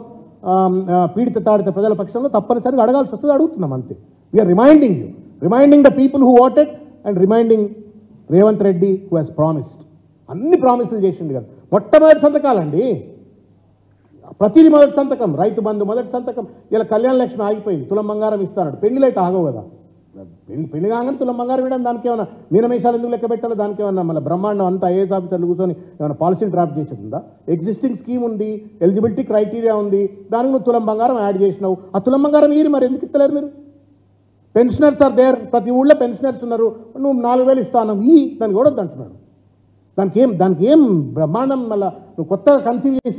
పీడిత తాడిత ప్రజల పక్షంలో తప్పనిసరిగా అడగాల్సి వస్తుంది, అడుగుతున్నాం అంతే. We are reminding the people who voted and reminding Revanth Reddy who has promised. అన్ని ప్రామిసులు చేసిండు కదా. మొట్టమొదటి సంతకాలండి, ప్రతిదీ మొదటి సంతకం. రైతు బంధు మొదటి సంతకం. ఇలా కళ్యాణ లక్ష్మి ఆగిపోయింది, తులం బంగారం ఇస్తాడు. పెళ్లిలైతే ఆగవు కదా, పెళ్లి కాగానే తులం బంగారం ఇవ్వడం దానికి ఏమైనా మీనమేషాలు ఎందుకు లెక్క పెట్టాలో, దానికి ఏమన్నా మళ్ళీ బ్రహ్మాండం అంతా ఐఏఎస్ ఆఫీసర్లు కూర్చొని ఏమైనా పాలసీలు డ్రాఫ్ట్ చేసేది? ఎగ్జిస్టింగ్ స్కీమ్ ఉంది, ఎలిజిబిలిటీ క్రైటీరియా ఉంది, దానికి నువ్వు తులం బంగారం యాడ్ చేసినావు. ఆ తులం బంగారం మరి ఎందుకు ఇస్తలేరు మీరు? పెన్షనర్స్ ఆర్ దేర్, ప్రతి ఊళ్ళో పెన్షనర్స్ ఉన్నారు, నువ్వు 4,000 ఇస్తాను దానికి కూడా అంటున్నాడు. దానికి ఏం బ్రహ్మాండం, మళ్ళీ నువ్వు కొత్తగా కన్సీవ్ చేసి